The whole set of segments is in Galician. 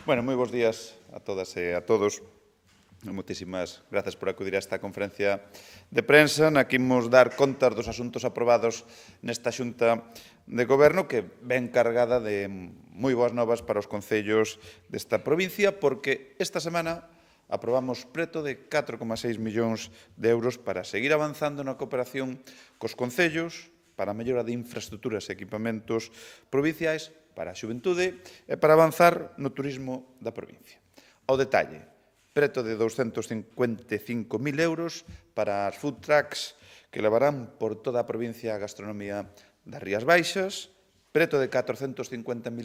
Bueno, moi bons días a todas e a todos. Moitísimas grazas por acudir a esta conferencia de prensa na que imos dar contas dos asuntos aprobados nesta Xunta de Goberno que ven cargada de moi boas novas para os concellos desta provincia porque esta semana aprobamos preto de 4,6 millóns de euros para seguir avanzando na cooperación cos concellos, para a mellora de infraestructuras e equipamentos provinciais, para a xuventude e para avanzar no turismo da provincia. Ao detalle, preto de 255.000 euros para as food trucks que levarán por toda a provincia a gastronomía das Rías Baixas, preto de 450.000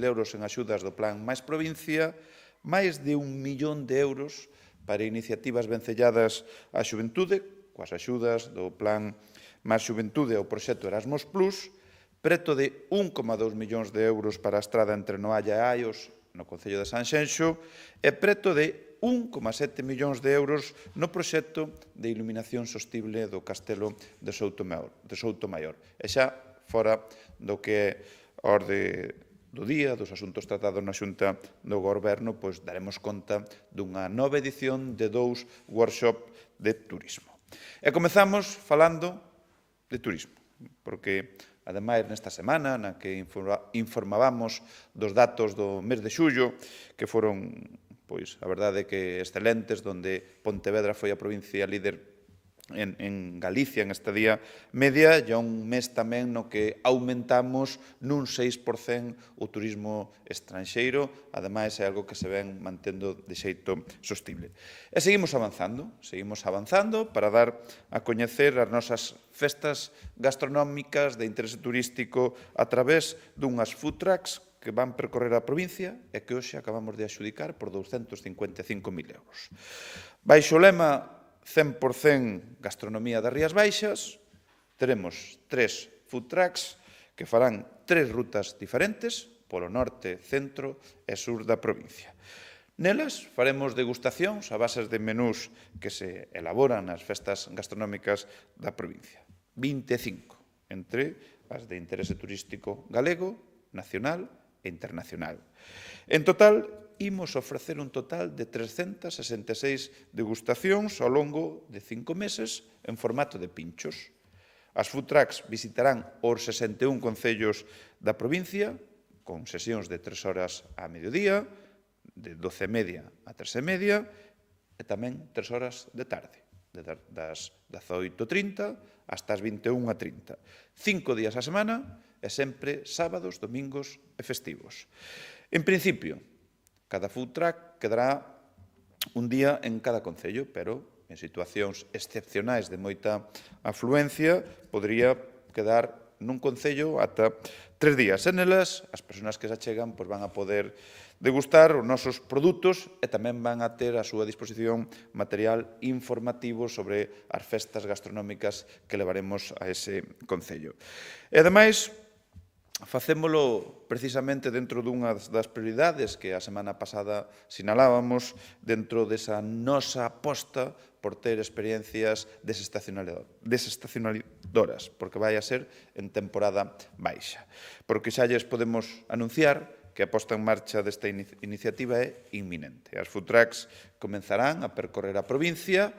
euros en axudas do Plan Máis Provincia, máis de 1 millón de euros para iniciativas vencelladas á xuventude, coas axudas do Plan Máis Xuventude ao proxecto Erasmus+, preto de 1,2 millóns de euros para a estrada entre Noalla e Aios, no Concello de Sanxenxo, e preto de 1,7 millóns de euros no proxecto de iluminación sostible do Castelo de Soutomaior. E xa, fora do que é a orde do día, dos asuntos tratados na Xunta do Goberno, pois daremos conta dunha nova edición de 2 workshops de turismo. E comezamos falando de turismo, porque ademais, nesta semana, na que informábamos dos datos do mes de xullo, que foron, pois, a verdade que excelentes, donde Pontevedra foi a provincia líder en Galicia, en estadía media, e un mes tamén no que aumentamos nun 6% o turismo estranxeiro, ademais é algo que se ven mantendo de xeito sostible. E seguimos avanzando para dar a coñecer as nosas festas gastronómicas de interese turístico a través dunhas food trucks que van percorrer a provincia e que hoxe acabamos de adxudicar por 255.000 euros. Baixo o lema 100% gastronomía das Rías Baixas, teremos 3 food trucks que farán 3 rutas diferentes polo norte, centro e sur da provincia. Nelas faremos degustacións a bases de menús que se elaboran nas festas gastronómicas da provincia. 25, entre as de interese turístico galego, nacional e internacional. En total, imos ofrecer un total de 366 degustacións ao longo de 5 meses en formato de pinchos. As food trucks visitarán os 61 concellos da provincia, con sesións de 3 horas a mediodía, de 12:30 a 3:30, e tamén 3 horas de tarde, das 18:30 hasta as 21:30. 5 días a semana e sempre sábados, domingos e festivos. En principio, cada food truck quedará un día en cada concello, pero en situacións excepcionais de moita afluencia podría quedar nun concello ata 3 días. En elas, as persoas que se achegan van a poder degustar os nosos produtos e tamén van a ter a súa disposición material informativo sobre as festas gastronómicas que levaremos a ese concello. E, ademais, facémolo precisamente dentro dunha das prioridades que a semana pasada sinalábamos dentro desa nosa aposta por ter experiencias desestacionalidoras, porque vai a ser en temporada baixa. Porque xa lles podemos anunciar que a posta en marcha desta iniciativa é inminente. As food trucks comenzarán a percorrer a provincia,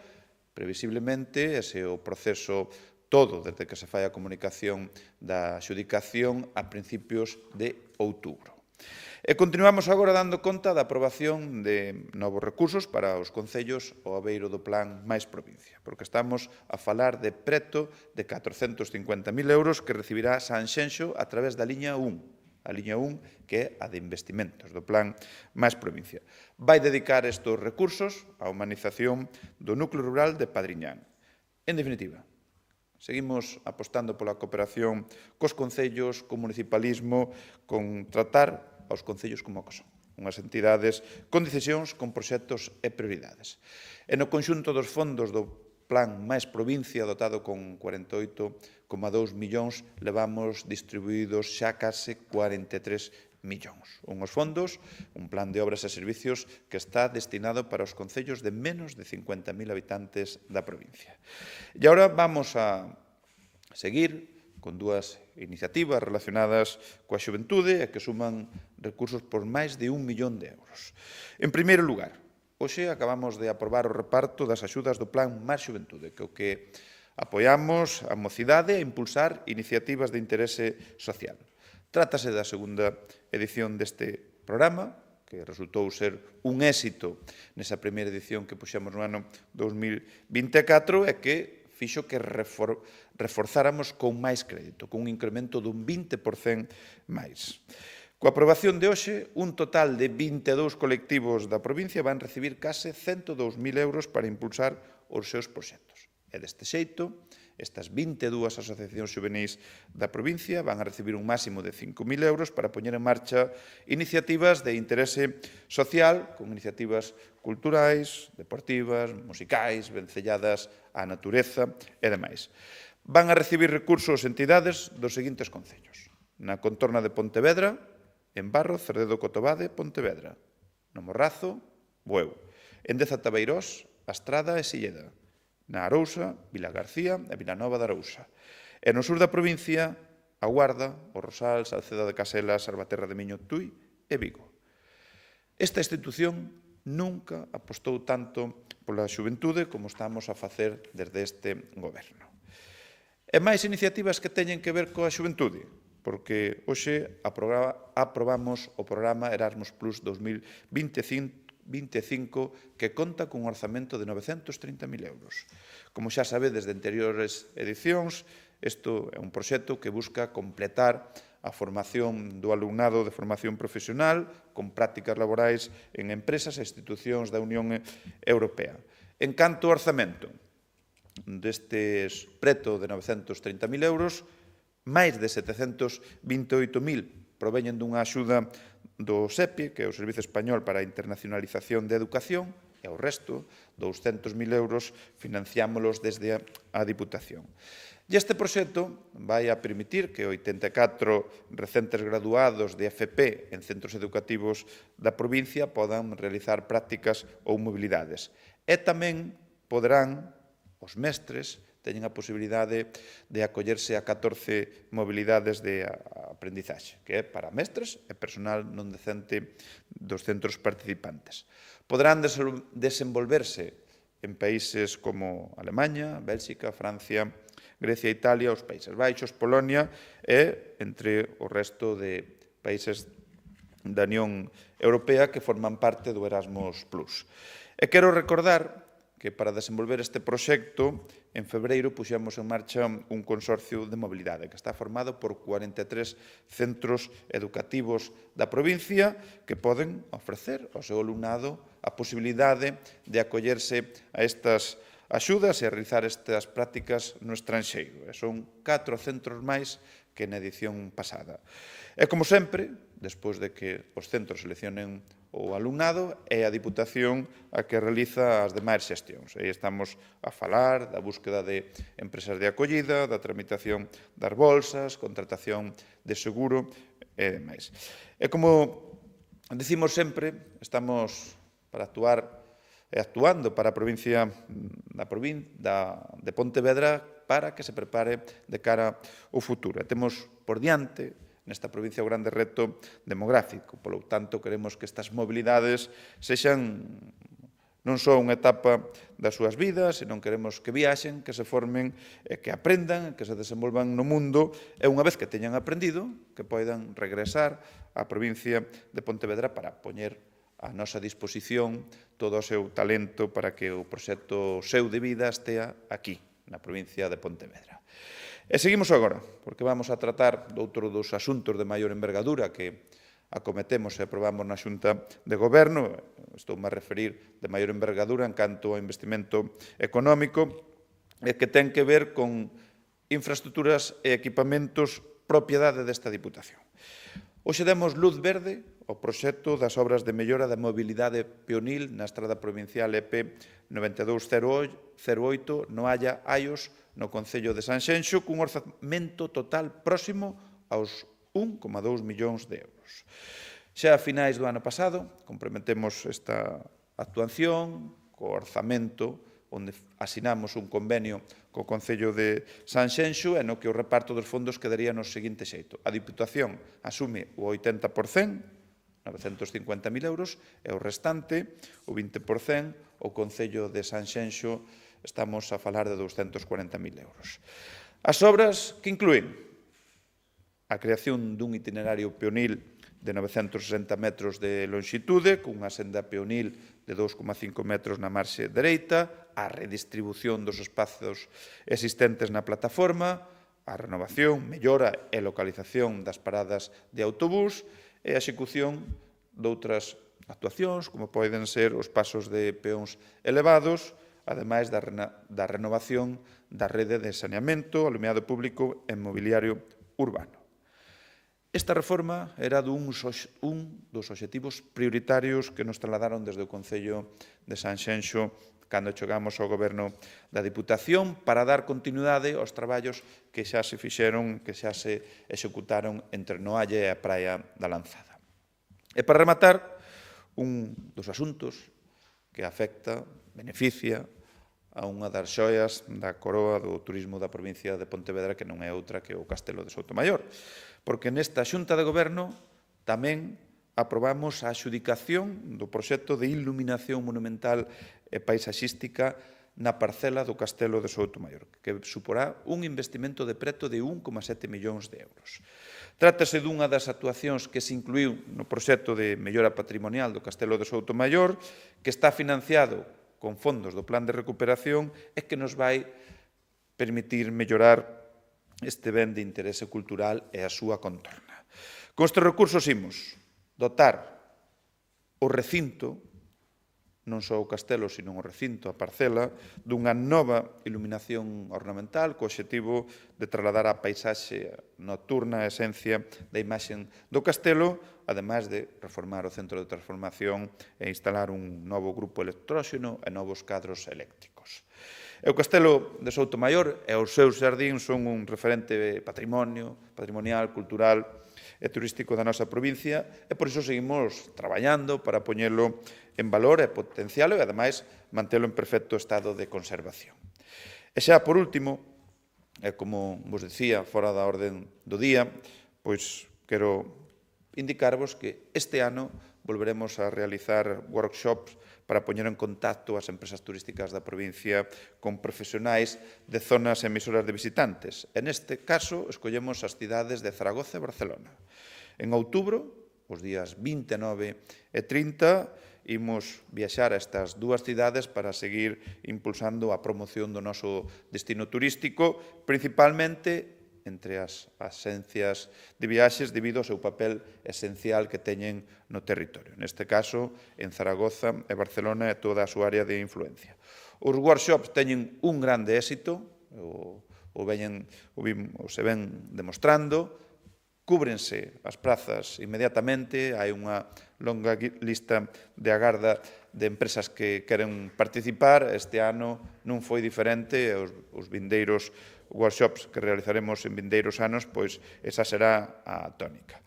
previsiblemente, ese o proceso todo desde que se fai a comunicación da xudicación a principios de outubro. E continuamos agora dando conta da aprobación de novos recursos para os concellos ao abeiro do Plan Máis Provincia, porque estamos a falar de preto de 450.000 euros que recibirá Sanxenxo a través da liña 1, a liña 1 que é a de investimentos do Plan Máis Provincia. Vai dedicar estes recursos á humanización do núcleo rural de Padriñán. En definitiva, seguimos apostando pola cooperación cos concellos, co municipalismo, con tratar aos concellos como son, unhas entidades con decisións, con proxectos e prioridades. E no conxunto dos fondos do Plan Máis Provincia, dotado con 48,2 millóns, levamos distribuídos xa case 43 millóns. Unhos fondos, un plan de obras e servicios que está destinado para os concellos de menos de 50.000 habitantes da provincia. E agora vamos a seguir con dúas iniciativas relacionadas coa xuventude e que suman recursos por máis de 1 millón de euros. En primeiro lugar, hoxe acabamos de aprobar o reparto das axudas do Plan Máis Xuventude, que o que apoiamos a mocidade a impulsar iniciativas de interese social. Trátase da segunda edición deste programa, que resultou ser un éxito nesa primeira edición que puxemos no ano 2024 e que fixo que reforzáramos con máis crédito, con un incremento dun 20% máis. Coa aprobación de hoxe, un total de 22 colectivos da provincia van recibir case 102.000 euros para impulsar os seus proxectos. E deste xeito, estas 22 asociacións xuvenis da provincia van a recibir un máximo de 5.000 euros para poñer en marcha iniciativas de interese social, con iniciativas culturais, deportivas, musicais, vencelladas á natureza e demais. Van a recibir recursos entidades dos seguintes concellos: na contorna de Pontevedra, en Barro, Cerdedo, Cotobade, Pontevedra; no Morrazo, Bueu; en Deza, Tabeirós, Astrada e Silleda; na Arousa, Vilagarcía e Vilanova de Arousa; e no sur da provincia, a Guarda, o Rosal, Salceda de Caselas, Salvaterra de Miño, Tui e Vigo. Esta institución nunca apostou tanto pola xuventude como estamos a facer desde este goberno. E máis iniciativas que teñen que ver coa xuventude, porque hoxe aprobamos o programa Erasmus Plus 2025 que conta cun orzamento de 930.000 euros. Como xa sabedes de anteriores edicións, isto é un proxecto que busca completar a formación do alumnado de formación profesional con prácticas laborais en empresas e institucións da Unión Europea. En canto ao orzamento destes preto de 930.000 euros, máis de 728.000 proveñen dunha axuda do SEPI, que é o Servizo Español para a Internacionalización de Educación, e o resto, 200.000 euros, financiámolos desde a Diputación. E este proxecto vai a permitir que 84 recentes graduados de FP en centros educativos da provincia podan realizar prácticas ou mobilidades. E tamén poderán os mestres teñen a posibilidade de acollerse a 14 mobilidades de aprendizaxe, que é para mestres e personal non docente dos centros participantes. Poderán desenvolverse en países como Alemanha, Bélxica, Francia, Grecia, Italia, os Países Baixos, Polonia e entre o resto de países da Unión Europea que forman parte do Erasmus Plus. E quero recordar que para desenvolver este proxecto, en febreiro puxemos en marcha un consorcio de mobilidade que está formado por 43 centros educativos da provincia que poden ofrecer ao seu alumnado a posibilidade de acollerse a estas axudas e a realizar estas prácticas no estranxeiro. E son 4 centros máis que na edición pasada. E, como sempre, despois de que os centros seleccionen o alumnado, é a Diputación a que realiza as demais xestións. Aí estamos a falar da búsqueda de empresas de acollida, da tramitación das bolsas, contratación de seguro e demais. E como decimos sempre, estamos para actuando para a provincia de Pontevedra para que se prepare de cara ao futuro. E temos por diante nesta provincia o grande reto demográfico. Polo tanto, queremos que estas mobilidades sexan non só unha etapa das súas vidas, senón queremos que viaxen, que se formen, que aprendan, que se desenvolvan no mundo, e unha vez que teñan aprendido, que poidan regresar á provincia de Pontevedra para poñer a nosa disposición todo o seu talento para que o proxecto seu de vida estea aquí, na provincia de Pontevedra. E seguimos agora, porque vamos a tratar doutro dos asuntos de maior envergadura que acometemos e aprobamos na Xunta de Goberno. Estou a referir de maior envergadura en canto ao investimento económico e que ten que ver con infraestructuras e equipamentos propiedade desta Diputación. Hoxe demos luz verde ao proxecto das obras de mellora da mobilidade peonil na estrada provincial EP 9208 no Halla Aios, no Concello de Sanxenxo, cun orzamento total próximo aos 1,2 millóns de euros. Xa a finais do ano pasado, comprometemos esta actuación co orzamento onde asinamos un convenio co Concello de Sanxenxo e no que o reparto dos fondos quedaría no seguinte xeito. A Diputación asume o 80%, 950.000 euros, e o restante, o 20%, o Concello de Sanxenxo, estamos a falar de 240.000 euros. As obras que inclúen a creación dun itinerario peonil de 960 metros de longitude, cunha senda peonil de 2,5 metros na marxe dereita, a redistribución dos espazos existentes na plataforma, a renovación, mellora e localización das paradas de autobús e a execución doutras actuacións, como poden ser os pasos de peóns elevados, ademais da renovación da rede de saneamento, alumiado público e mobiliario urbano. Esta reforma era un dos obxectivos prioritarios que nos trasladaron desde o Concello de Sanxenxo cando chegamos ao Goberno da Diputación para dar continuidade aos traballos que xa se fixeron, que xa se executaron entre Noalle e a Praia da Lanzada. E para rematar, un dos asuntos que afecta, beneficia, a unha das xoias da coroa do turismo da provincia de Pontevedra, que non é outra que o Castelo de Soutomaior. Porque nesta Xunta de Goberno tamén aprobamos a adxudicación do proxecto de iluminación monumental e paisaxística na parcela do Castelo de Soutomaior, que suporá un investimento de preto de 1,7 millóns de euros. Trátase dunha das actuacións que se incluiu no proxecto de mellora patrimonial do Castelo de Soutomaior, que está financiado con fondos do Plan de Recuperación e que nos vai permitir mellorar este ben de interese cultural e a súa contorna. Con estes recursos imos dotar o recinto, non só o castelo, sino o recinto, a parcela, dunha nova iluminación ornamental co obxectivo de trasladar a paisaxe nocturna a esencia da imaxe do castelo, ademais de reformar o centro de transformación e instalar un novo grupo electróxeno e novos cadros eléctricos. E o Castelo de Soutomaior e os seus xardíns son un referente patrimonial, cultural e turístico da nosa provincia e por iso seguimos traballando para poñelo en valor e potencialo e, ademais, mantelo en perfecto estado de conservación. E xa, por último, e como vos dicía, fora da orden do día, pois quero indicarvos que este ano volveremos a realizar workshops para poñer en contacto as empresas turísticas da provincia con profesionais de zonas emisoras de visitantes. En este caso, escollemos as cidades de Zaragoza e Barcelona. En outubro, os días 29 e 30, imos viaxar a estas dúas cidades para seguir impulsando a promoción do noso destino turístico, principalmente entre as axencias de viaxes debido ao seu papel esencial que teñen no territorio. Neste caso, en Zaragoza e Barcelona e toda a súa área de influencia. Os workshops teñen un grande éxito, se ven demostrando, cúbrense as prazas inmediatamente, hai unha longa lista de agarda de empresas que queren participar. Este ano non foi diferente, os vindeiros workshops que realizaremos en vindeiros anos, pois esa será a tónica.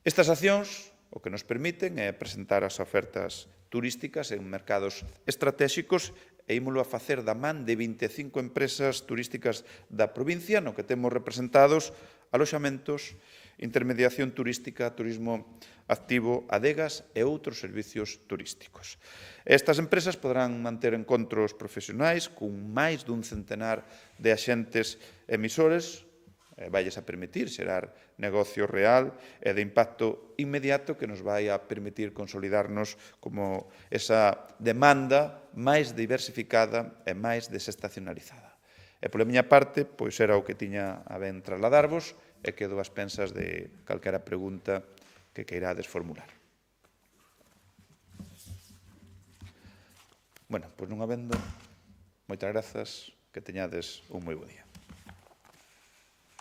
Estas accións o que nos permiten é presentar as ofertas turísticas en mercados estratégicos e ímolo a facer da man de 25 empresas turísticas da provincia, no que temos representados aloxamentos, intermediación turística, turismo activo, adegas e outros servicios turísticos. Estas empresas poderán manter encontros profesionais con máis dun centenar de axentes emisores, vailles a permitir xerar negocio real e de impacto inmediato que nos vai a permitir consolidarnos como esa demanda máis diversificada e máis desestacionalizada. E pola miña parte, pois era o que tiña a ben trasladarvos e quedo ás pensas de calquera pregunta que queirades formular. Bueno, pois non habendo, moitas grazas, que teñades un moi bo día.